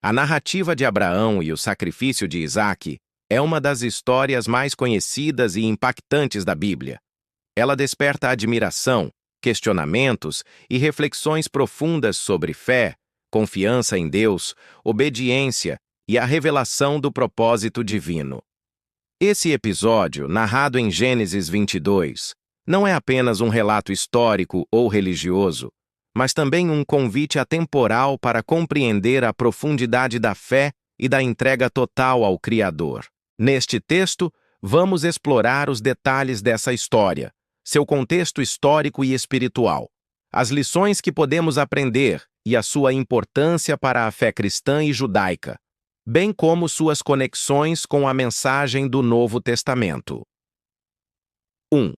A narrativa de Abraão e o sacrifício de Isaque é uma das histórias mais conhecidas e impactantes da Bíblia. Ela desperta admiração, questionamentos e reflexões profundas sobre fé, confiança em Deus, obediência e a revelação do propósito divino. Esse episódio, narrado em Gênesis 22, não é apenas um relato histórico ou religioso, mas também um convite atemporal para compreender a profundidade da fé e da entrega total ao Criador. Neste texto, vamos explorar os detalhes dessa história, seu contexto histórico e espiritual, as lições que podemos aprender e a sua importância para a fé cristã e judaica, bem como suas conexões com a mensagem do Novo Testamento. 1.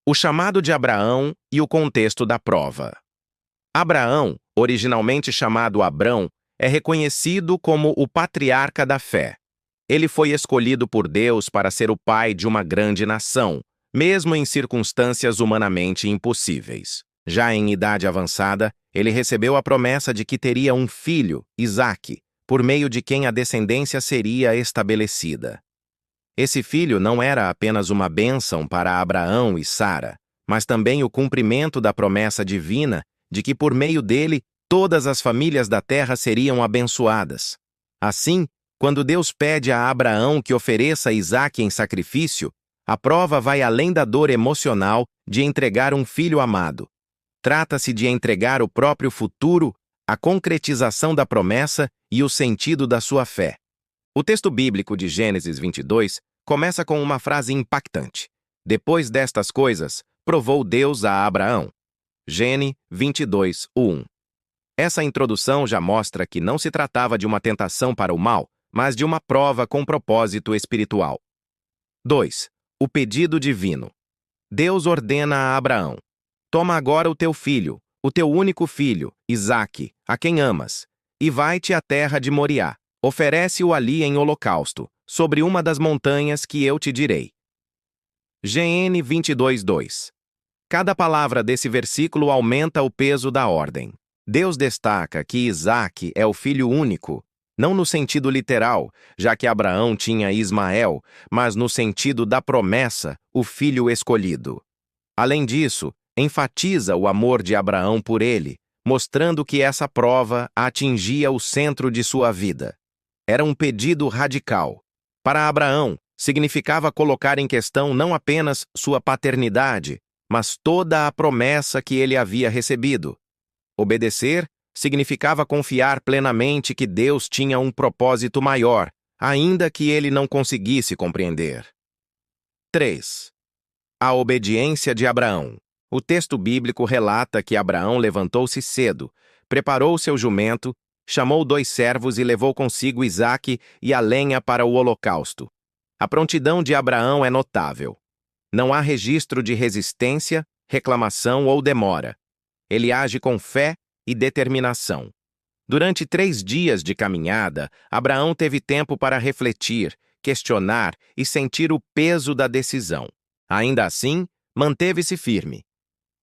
O chamado de Abraão e o contexto da prova. Abraão, originalmente chamado Abrão, é reconhecido como o patriarca da fé. Ele foi escolhido por Deus para ser o pai de uma grande nação, mesmo em circunstâncias humanamente impossíveis. Já em idade avançada, ele recebeu a promessa de que teria um filho, Isaque, por meio de quem a descendência seria estabelecida. Esse filho não era apenas uma bênção para Abraão e Sara, mas também o cumprimento da promessa divina de que por meio dele todas as famílias da terra seriam abençoadas. Assim, quando Deus pede a Abraão que ofereça Isaque em sacrifício, a prova vai além da dor emocional de entregar um filho amado. Trata-se de entregar o próprio futuro, a concretização da promessa e o sentido da sua fé. O texto bíblico de Gênesis 22 começa com uma frase impactante. Depois destas coisas, provou Deus a Abraão. Gênesis 22, 1. Essa introdução já mostra que não se tratava de uma tentação para o mal, mas de uma prova com propósito espiritual. 2. O pedido divino. Deus ordena a Abraão: toma agora o teu filho, o teu único filho, Isaque, a quem amas, e vai-te à terra de Moriá. Oferece-o ali em holocausto, sobre uma das montanhas que eu te direi. Gênesis 22, 2. Cada palavra desse versículo aumenta o peso da ordem. Deus destaca que Isaque é o filho único, não no sentido literal, já que Abraão tinha Ismael, mas no sentido da promessa, o filho escolhido. Além disso, enfatiza o amor de Abraão por ele, mostrando que essa prova atingia o centro de sua vida. Era um pedido radical. Para Abraão, significava colocar em questão não apenas sua paternidade, mas toda a promessa que ele havia recebido. Obedecer significava confiar plenamente que Deus tinha um propósito maior, ainda que ele não conseguisse compreender. 3. A obediência de Abraão. O texto bíblico relata que Abraão levantou-se cedo, preparou seu jumento, chamou 2 servos e levou consigo Isaque e a lenha para o holocausto. A prontidão de Abraão é notável. Não há registro de resistência, reclamação ou demora. Ele age com fé e determinação. Durante 3 dias de caminhada, Abraão teve tempo para refletir, questionar e sentir o peso da decisão. Ainda assim, manteve-se firme.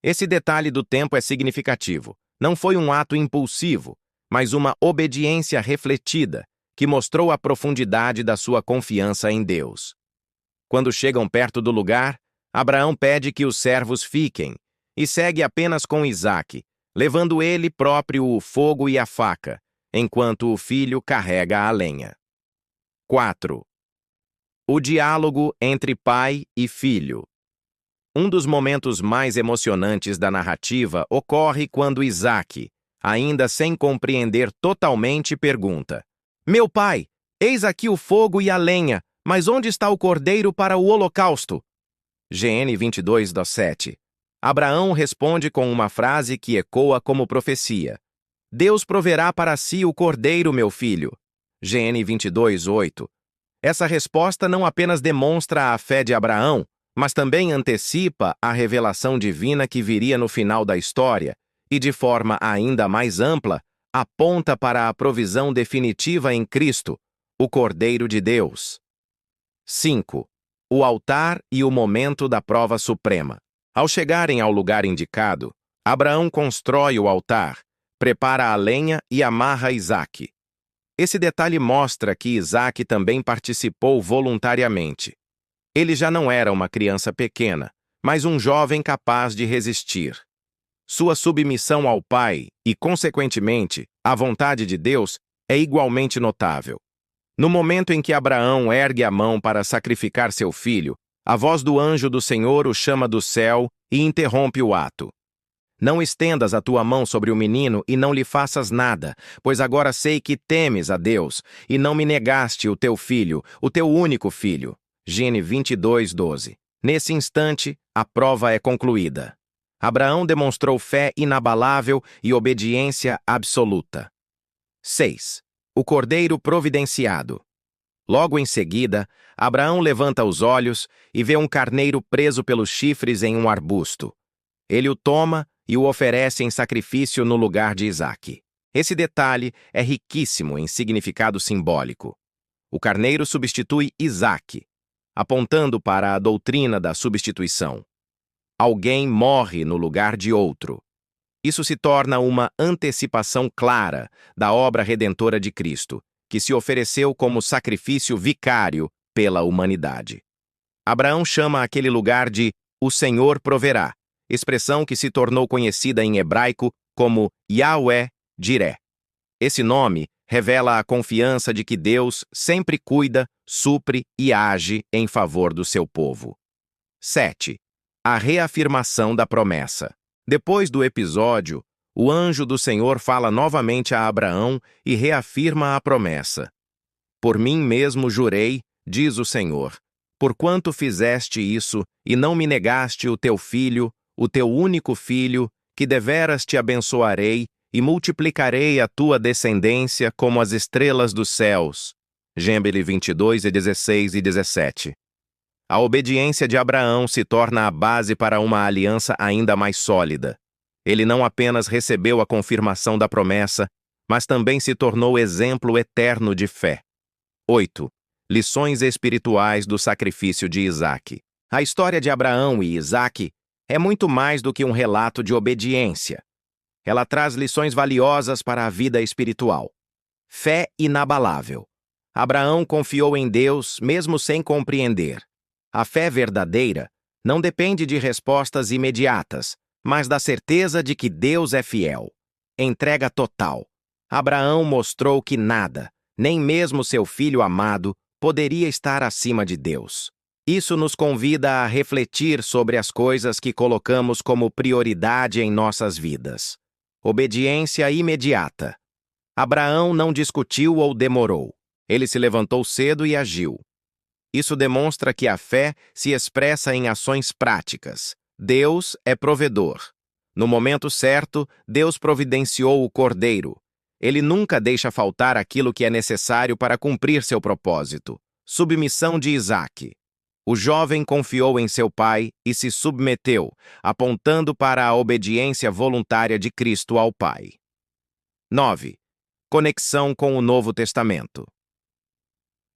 Esse detalhe do tempo é significativo. Não foi um ato impulsivo, mas uma obediência refletida, que mostrou a profundidade da sua confiança em Deus. Quando chegam perto do lugar, Abraão pede que os servos fiquem, e segue apenas com Isaque, levando ele próprio o fogo e a faca, enquanto o filho carrega a lenha. 4. O diálogo entre pai e filho. Um dos momentos mais emocionantes da narrativa ocorre quando Isaque, ainda sem compreender totalmente, pergunta: meu pai, eis aqui o fogo e a lenha, mas onde está o cordeiro para o holocausto? Gênesis 22, 7. Abraão responde com uma frase que ecoa como profecia: Deus proverá para si o cordeiro, meu filho. Gênesis 22, 8. Essa resposta não apenas demonstra a fé de Abraão, mas também antecipa a revelação divina que viria no final da história e, de forma ainda mais ampla, aponta para a provisão definitiva em Cristo, o Cordeiro de Deus. 5. O altar e o momento da prova suprema. Ao chegarem ao lugar indicado, Abraão constrói o altar, prepara a lenha e amarra Isaque. Esse detalhe mostra que Isaque também participou voluntariamente. Ele já não era uma criança pequena, mas um jovem capaz de resistir. Sua submissão ao pai e, consequentemente, à vontade de Deus é igualmente notável. No momento em que Abraão ergue a mão para sacrificar seu filho, a voz do anjo do Senhor o chama do céu e interrompe o ato. Não estendas a tua mão sobre o menino e não lhe faças nada, pois agora sei que temes a Deus e não me negaste o teu filho, o teu único filho. Gênesis 22:12. Nesse instante, a prova é concluída. Abraão demonstrou fé inabalável e obediência absoluta. 6. O cordeiro providenciado. Logo em seguida, Abraão levanta os olhos e vê um carneiro preso pelos chifres em um arbusto. Ele o toma e o oferece em sacrifício no lugar de Isaque. Esse detalhe é riquíssimo em significado simbólico. O carneiro substitui Isaque, apontando para a doutrina da substituição. Alguém morre no lugar de outro. Isso se torna uma antecipação clara da obra redentora de Cristo, que se ofereceu como sacrifício vicário pela humanidade. Abraão chama aquele lugar de "O Senhor proverá", expressão que se tornou conhecida em hebraico como Yahweh Jireh. Esse nome revela a confiança de que Deus sempre cuida, supre e age em favor do seu povo. 7. A reafirmação da promessa. Depois do episódio, o anjo do Senhor fala novamente a Abraão e reafirma a promessa. Por mim mesmo jurei, diz o Senhor, porquanto fizeste isso e não me negaste o teu filho, o teu único filho, que deveras te abençoarei e multiplicarei a tua descendência como as estrelas dos céus. Gênesis 22:16 e 17. A obediência de Abraão se torna a base para uma aliança ainda mais sólida. Ele não apenas recebeu a confirmação da promessa, mas também se tornou exemplo eterno de fé. 8. Lições espirituais do sacrifício de Isaque. A história de Abraão e Isaque é muito mais do que um relato de obediência. Ela traz lições valiosas para a vida espiritual. Fé inabalável. Abraão confiou em Deus mesmo sem compreender. A fé verdadeira não depende de respostas imediatas, mas da certeza de que Deus é fiel. Entrega total. Abraão mostrou que nada, nem mesmo seu filho amado, poderia estar acima de Deus. Isso nos convida a refletir sobre as coisas que colocamos como prioridade em nossas vidas. Obediência imediata. Abraão não discutiu ou demorou. Ele se levantou cedo e agiu. Isso demonstra que a fé se expressa em ações práticas. Deus é provedor. No momento certo, Deus providenciou o cordeiro. Ele nunca deixa faltar aquilo que é necessário para cumprir seu propósito. Submissão de Isaque. O jovem confiou em seu pai e se submeteu, apontando para a obediência voluntária de Cristo ao Pai. 9. Conexão com o Novo Testamento.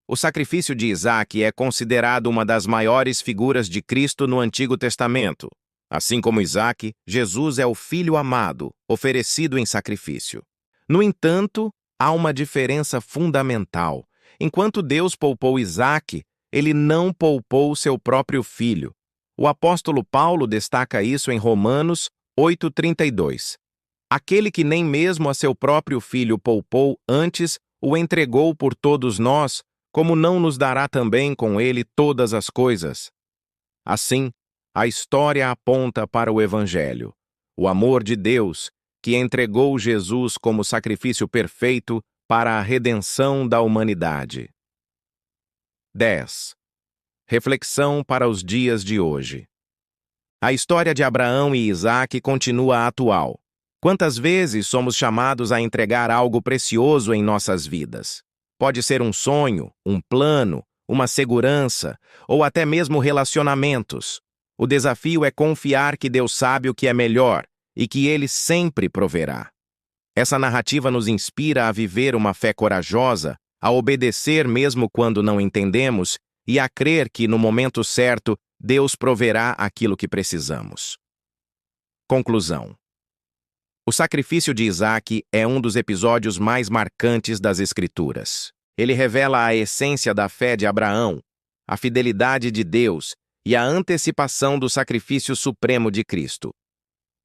O sacrifício de Isaque é considerado uma das maiores figuras de Cristo no Antigo Testamento. Assim como Isaque, Jesus é o Filho amado, oferecido em sacrifício. No entanto, há uma diferença fundamental. Enquanto Deus poupou Isaque, ele não poupou seu próprio filho. O apóstolo Paulo destaca isso em Romanos 8:32. Aquele que nem mesmo a seu próprio filho poupou, antes o entregou por todos nós, como não nos dará também com ele todas as coisas? Assim, a história aponta para o Evangelho, o amor de Deus, que entregou Jesus como sacrifício perfeito para a redenção da humanidade. 10. Reflexão para os dias de hoje. A história de Abraão e Isaque continua atual. Quantas vezes somos chamados a entregar algo precioso em nossas vidas? Pode ser um sonho, um plano, uma segurança ou até mesmo relacionamentos. O desafio é confiar que Deus sabe o que é melhor e que Ele sempre proverá. Essa narrativa nos inspira a viver uma fé corajosa, a obedecer mesmo quando não entendemos e a crer que, no momento certo, Deus proverá aquilo que precisamos. Conclusão. O sacrifício de Isaque é um dos episódios mais marcantes das Escrituras. Ele revela a essência da fé de Abraão, a fidelidade de Deus e a antecipação do sacrifício supremo de Cristo.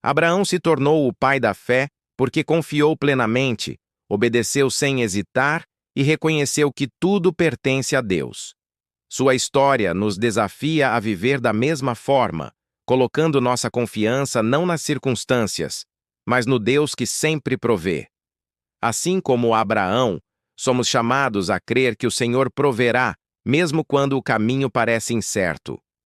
Abraão se tornou o pai da fé porque confiou plenamente, obedeceu sem hesitar e reconheceu que tudo pertence a Deus. Sua história nos desafia a viver da mesma forma, colocando nossa confiança não nas circunstâncias, mas no Deus que sempre provê. Assim como Abraão, somos chamados a crer que o Senhor proverá, mesmo quando o caminho parece incerto.